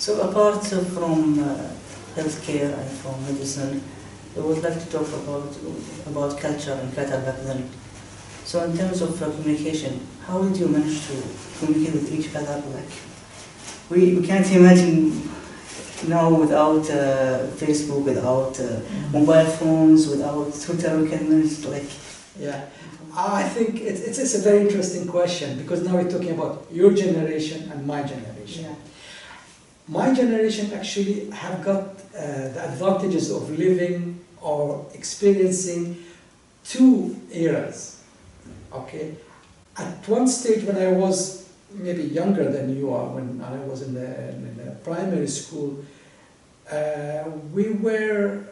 So apart from healthcare and from medicine, I would like to talk about culture in Qatar back then. So in terms of communication, how did you manage to communicate with each other? Like we can't imagine now without Facebook, without mobile phones, without Twitter, we can manage like. Yeah, I think it's a very interesting question, because now we're talking about your generation and my generation. Yeah. My generation actually have got the advantages of living or experiencing two eras. Okay, at one stage when I was maybe younger than you are, when I was in the primary school, we were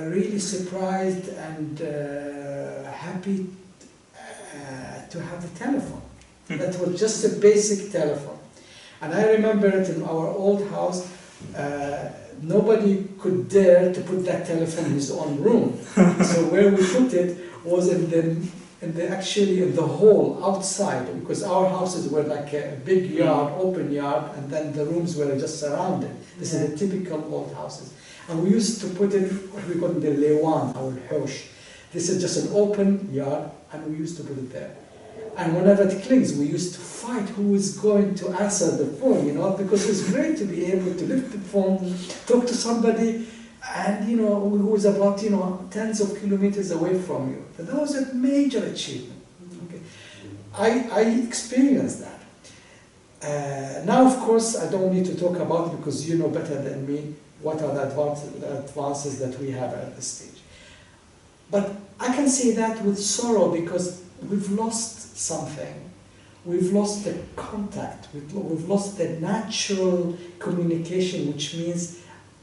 really surprised and happy to have a telephone. That was just a basic telephone. And I remember it in our old house, nobody could dare to put that telephone in his own room. So where we put it was actually in the hall outside, because our houses were like a big yard, open yard, and then the rooms were just surrounded. This is a typical old houses. And we used to put it, what we call the lewan, our hosh. This is just an open yard, and we used to put it there. And whenever it clings, we used to fight who is going to answer the phone, you know, because it's great to be able to lift the phone, talk to somebody, and, you know, who is about, you know, tens of kilometers away from you. That was a major achievement. Okay. I experienced that. Now, of course, I don't need to talk about it, because you know better than me what are the advances that we have at this stage. But I can say that with sorrow, because we've lost something. We've lost the contact. We've lost the natural communication, which means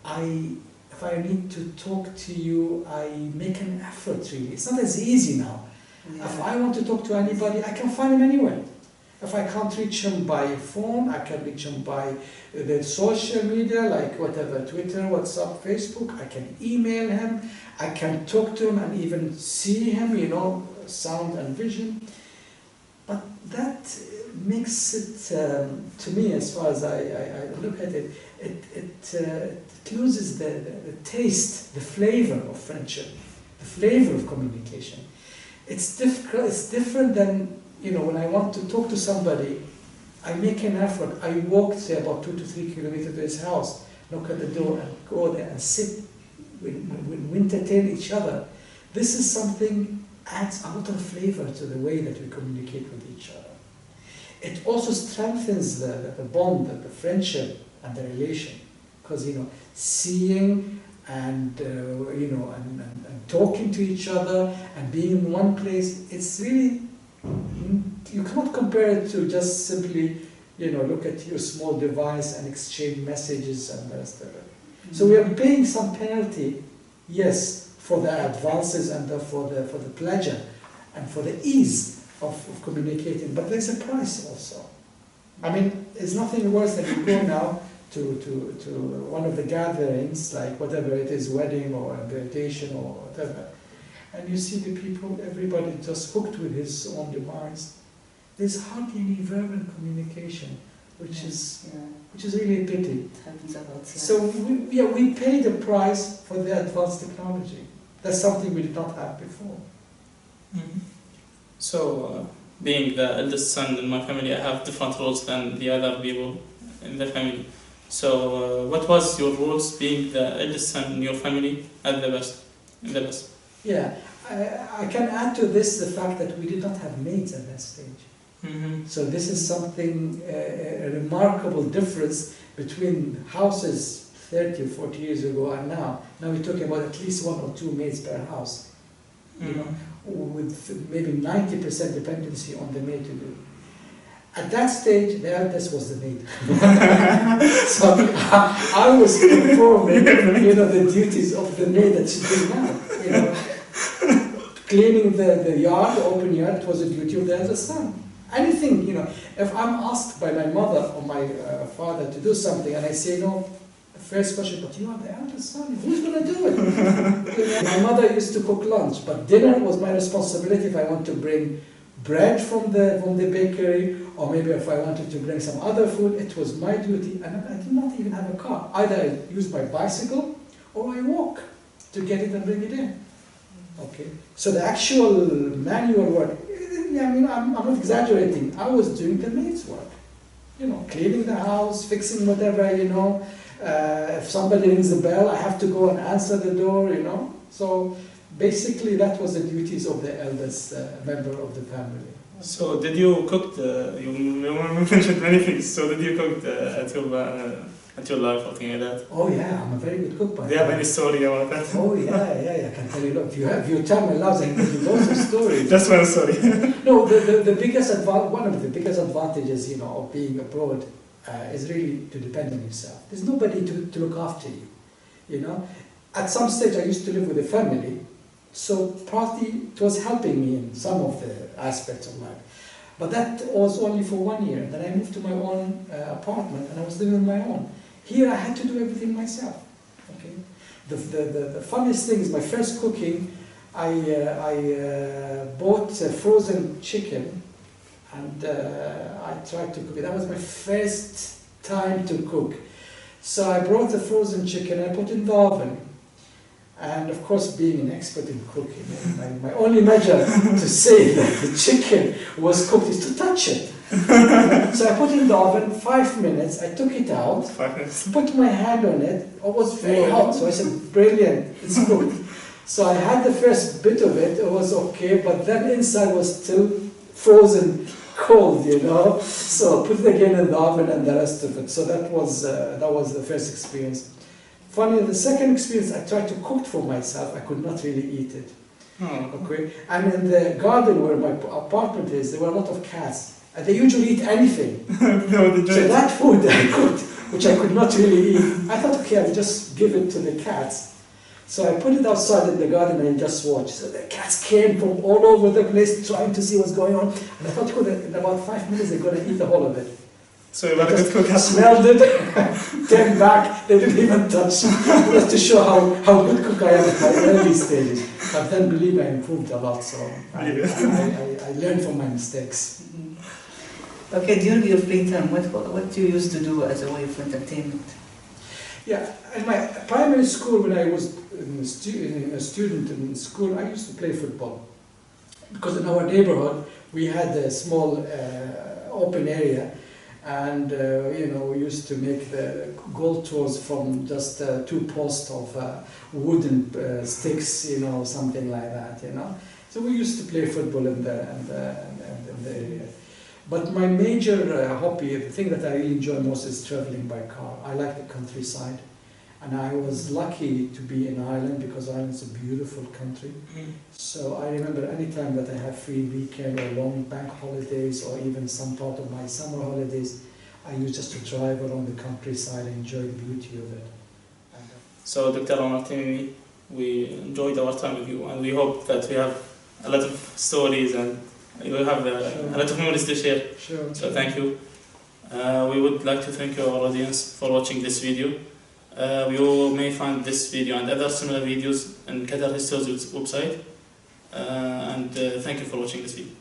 if I need to talk to you, I make an effort, really. It's not as easy now. Yeah. If I want to talk to anybody, I can find him anywhere. If I can't reach him by phone, I can reach him by the social media, like whatever, Twitter, WhatsApp, Facebook. I can email him. I can talk to him and even see him, you know, sound and vision. But that makes it, to me, as far as I look at it, it loses the taste, the flavor of friendship, the flavor of communication. It's different than, you know, when I want to talk to somebody, I make an effort. I walk, say, about 2 to 3 kilometers to his house, knock at the door, and go there and sit. We entertain each other. This is something adds a lot of flavor to the way that we communicate with each other. It also strengthens the bond, the friendship, and the relation, because, you know, seeing and you know, and talking to each other and being in one place, it's really, you cannot compare it to just simply, you know, look at your small device and exchange messages and the rest of it. So we are paying some penalty, yes, for the advances and for the pleasure and for the ease of communicating, but there's a price also. I mean, it's nothing worse than you go now to one of the gatherings, like whatever it is, wedding or invitation or whatever, and you see the people, everybody just hooked with his own device. There's hardly any verbal communication, which is really a pity. It happens a lot, yeah. So we pay the price for the advanced technology. That's something we did not have before. Mm-hmm. So, being the eldest son in my family, I have different roles than the other people in the family. So, what was your roles being the eldest son in your family at the best? In the best? Yeah, I can add to this the fact that we did not have maids at that stage. Mm-hmm. So this is something, a remarkable difference between houses 30 or 40 years ago and now. Now we're talking about at least 1 or 2 maids per house, you know, with maybe 90% dependency on the maid to do. At that stage, the eldest was the maid. So I was performing, you know, the duties of the maid that she did now, you know. Cleaning the yard, the open yard, was a duty of the eldest son. Anything, you know, if I'm asked by my mother or my father to do something and I say no, the first question, but you are the eldest son, who's going to do it? You know, my mother used to cook lunch, but dinner was my responsibility if I want to bring bread from the bakery, or maybe if I wanted to bring some other food, it was my duty, and I did not even have a car. Either I use my bicycle or I walk to get it and bring it in. Okay, so the actual manual work, I mean, I'm not exaggerating. I was doing the maid's work, you know, cleaning the house, fixing whatever, you know. If somebody rings the bell, I have to go and answer the door, you know. So basically, that was the duties of the eldest member of the family. So did you cook you mentioned many things, so did you cook at your life or something like that? Oh yeah, I'm a very good cook. Do you have any story about that? Oh yeah, I can tell you. Look, if you tell me loves, I can give you lots of stories. Just one story. No, the biggest one of the biggest advantages, you know, of being abroad is really to depend on yourself. There's nobody to look after you, you know. At some stage, I used to live with a family, so partly it was helping me in some of the aspects of life. But that was only for 1 year. Then I moved to my own apartment, and I was living on my own. Here, I had to do everything myself. Okay. The funniest thing is my first cooking. I bought a frozen chicken, and I tried to cook it. That was my first time to cook. So I brought the frozen chicken, I put it in the oven. And of course, being an expert in cooking, my only measure to say that the chicken was cooked is to touch it. So I put it in the oven, 5 minutes, I took it out, 5 minutes. put my hand on it, it was very hot, so I said, brilliant, it's cooked. So I had the first bit of it, it was okay, but then inside was still frozen cold, you know. So I put it again in the oven and the rest of it. So that was the first experience. Funny, the second experience, I tried to cook for myself. I could not really eat it. Oh. Okay, and in the garden where my apartment is, there were a lot of cats, and they usually eat anything. So that food I cooked, which I could not really eat, I thought, okay, I'll just give it to the cats. So I put it outside in the garden and just watched. So the cats came from all over the place trying to see what's going on. And I thought, in about 5 minutes, they're going to eat the whole of it. So you were a good cook. I smelled it, turned back, they didn't even touch it. Just to show how good cook I am at my early stages. But then, believe me, I improved a lot. So I learned from my mistakes. Mm-hmm. Okay, during your free time, what do you used to do as a way of entertainment? Yeah, in my primary school, when I was a student in school, I used to play football. Because in our neighborhood, we had a small open area, and you know, we used to make the goal tours from just 2 posts of wooden sticks, you know, something like that, you know. So we used to play football in the area. But my major hobby, the thing that I really enjoy most, is traveling by car. I like the countryside, and I was lucky to be in Ireland because Ireland's a beautiful country. So I remember any time that I have free weekend or long bank holidays or even some part of my summer holidays, I used just to drive around the countryside and enjoy the beauty of it. So Dr. Omar Al-Tamimi, we enjoyed our time with you, and we hope that we have a lot of stories and we will have a lot of memories to share. Sure. So thank you. We would like to thank our audience for watching this video. You may find this video and other similar videos on Qatar History's website. And thank you for watching this video.